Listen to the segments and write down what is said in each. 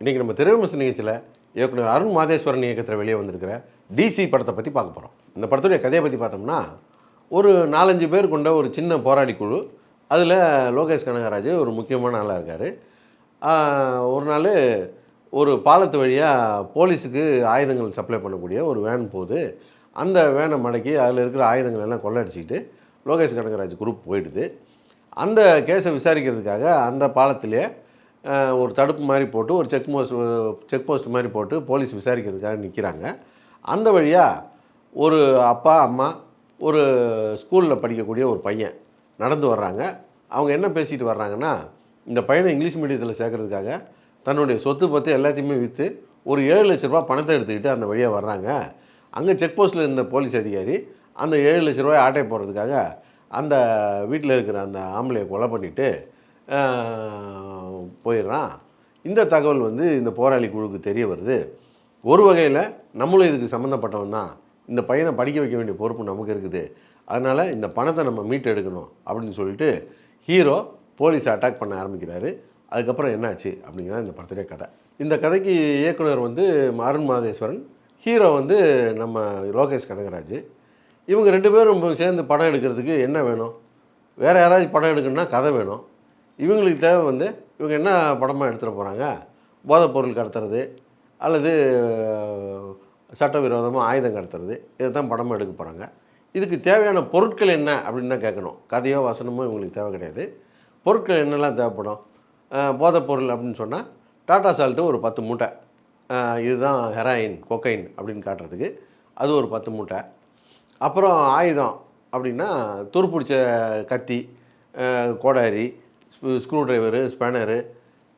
இன்றைக்கி நம்ம திரைவிமர்சன நிகழ்ச்சியில் இயக்குனர் அருண் மாதேஸ்வரன் இயக்கத்தில் வெளியே வந்திருக்கிற டிசி படத்தை பற்றி பார்க்க போகிறோம். இந்த படத்துடைய கதையை பற்றி பார்த்தோம்னா, ஒரு 4-5 பேர் கொண்ட ஒரு சின்ன போராளி குழு. அதில் லோகேஷ் கனகராஜ் ஒரு முக்கியமான ஆளாக இருக்கார். ஒரு நாள் ஒரு பாலத்து வழியாக போலீஸுக்கு ஆயுதங்கள் சப்ளை பண்ணக்கூடிய ஒரு வேன் போகுது. அந்த வேனை மடக்கி அதில் இருக்கிற ஆயுதங்கள் எல்லாம் கொள்ளடிச்சிக்கிட்டு லோகேஷ் கனகராஜ் குரூப் போயிடுது. அந்த கேஸை விசாரிக்கிறதுக்காக அந்த பாலத்திலே ஒரு தடுப்பு மாதிரி போட்டு ஒரு செக் போஸ்ட் மாதிரி போட்டு போலீஸ் விசாரிக்கிறதுக்காக நிற்கிறாங்க. அந்த வழியாக ஒரு அப்பா அம்மா ஒரு ஸ்கூலில் படிக்கக்கூடிய ஒரு பையன் நடந்து வர்றாங்க. அவங்க என்ன பேசிட்டு வர்றாங்கன்னா, இந்த பையனை இங்கிலீஷ் மீடியத்தில் சேர்க்கறதுக்காக தன்னுடைய சொத்து பற்றி எல்லாத்தையுமே விற்று ஒரு 7 லட்ச ரூபா பணத்தை எடுத்துக்கிட்டு அந்த வழியாக வர்றாங்க. அங்கே செக் போஸ்ட்டில் இருந்த போலீஸ் அதிகாரி அந்த 7 லட்ச ரூபாய் ஆட்டை போடுறதுக்காக அந்த வீட்டில் இருக்கிற அந்த ஆம்பளையை கொலை பண்ணிவிட்டு போயிடுறான். இந்த தகவல் இந்த போராளி குழுவுக்கு தெரிய வருது. ஒரு வகையில் நம்மளும் இதுக்கு சம்மந்தப்பட்டவன் தான். இந்த பையனை படிக்க வைக்க வேண்டிய பொறுப்பு நமக்கு இருக்குது. அதனால் இந்த பணத்தை நம்ம மீட்டு எடுக்கணும் அப்படின்னு சொல்லிட்டு ஹீரோ போலீஸை அட்டாக் பண்ண ஆரம்பிக்கிறாரு. அதுக்கப்புறம் என்னாச்சு அப்படிங்கிறதான் இந்த படத்துடைய கதை. இந்த கதைக்கு இயக்குனர் அருண் மாதேஸ்வரன், ஹீரோ நம்ம லோகேஷ் கனகராஜ். இவங்க 2 பேரும் சேர்ந்து படம் எடுக்கிறதுக்கு என்ன வேணும்? வேறு யாராச்சும் படம் எடுக்கணும்னா கதை வேணும். இவங்களுக்கு தேவை இவங்க என்ன படமாக எடுத்துகிட போகிறாங்க? போதைப்பொருள் கடத்துறது அல்லது சட்டவிரோதமாக ஆயுதம் கடத்துறது, இதை தான் படமாக எடுக்க போகிறாங்க. இதுக்கு தேவையான பொருட்கள் என்ன அப்படின்னு தான் கேட்கணும். கதையோ வசனமோ இவங்களுக்கு தேவை கிடையாது. பொருட்கள் என்னெல்லாம் தேவைப்படும்? போதைப்பொருள் அப்படின்னு சொன்னால் டாட்டா சால்ட்டு ஒரு 10 மூட்டை, இதுதான் ஹெராயின் கொக்கைன் அப்படின்னு காட்டுறதுக்கு அது ஒரு 10 மூட்டை. அப்புறம் ஆயுதம் அப்படின்னா துருப்பிடிச்ச கத்தி, கோடாரி, ஸ்க்ரூ ட்ரைவரு, ஸ்பேனரு,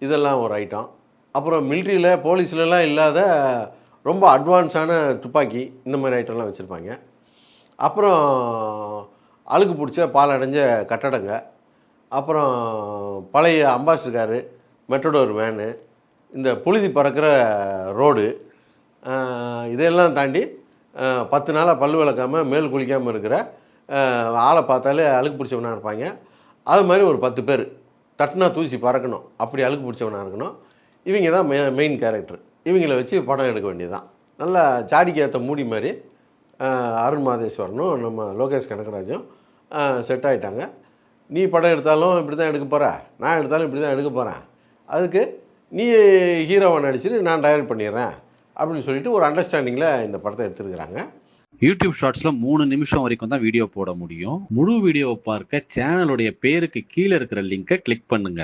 இதெல்லாம் ஒரு ஐட்டம். அப்புறம் மிலிட்ரியில் போலீஸ்லலாம் இல்லாத ரொம்ப அட்வான்ஸான துப்பாக்கி, இந்த மாதிரி ஐட்டம்லாம் வச்சுருப்பாங்க. அப்புறம் அழுக்கு பிடிச்ச பாலடைஞ்ச கட்டடங்க, அப்புறம் பழைய அம்பாசிடர் காரு, மெட்டடோர் வேனு, இந்த புழுதி பறக்கிற ரோடு, இதையெல்லாம் தாண்டி 10 நாளாக பல் விளக்காமல் மேல் குளிக்காமல் இருக்கிற ஆளை பார்த்தாலே அழுக்கு பிடிச்சவனாக இருப்பாங்க. அது மாதிரி ஒரு 10 பேர் தட்டுனா தூசி பறக்கணும், அப்படி அழுக்கு பிடிச்சவனாக இருக்கணும். இவங்க தான் மெயின் கேரக்டர். இவங்கள வச்சு படம் எடுக்க வேண்டியது தான். நல்லா சாடிக்கு ஏற்ற மூடி மாதிரி அருண் மாதேஸ்வரனும் நம்ம லோகேஷ் கனகராஜும் செட் ஆகிட்டாங்க. நீ படம் எடுத்தாலும் இப்படி தான் எடுக்க போகிற, நான் எடுத்தாலும் இப்படி தான் எடுக்க போகிறேன், அதுக்கு நீ ஹீரோவை நடிச்சுட்டு நான் டைரக்ட் பண்ணிடுறேன் அப்படின்னு சொல்லிட்டு ஒரு அண்டர்ஸ்டாண்டிங்கில் இந்த படத்தை எடுத்துருக்குறாங்க. யூடியூப் ஷார்ட்ஸ்ல 3 நிமிஷம் வரைக்கும் தான் வீடியோ போட முடியும். முழு வீடியோவை பார்க்க சேனலுடைய பேருக்கு கீழே இருக்கிற லிங்கை கிளிக் பண்ணுங்க.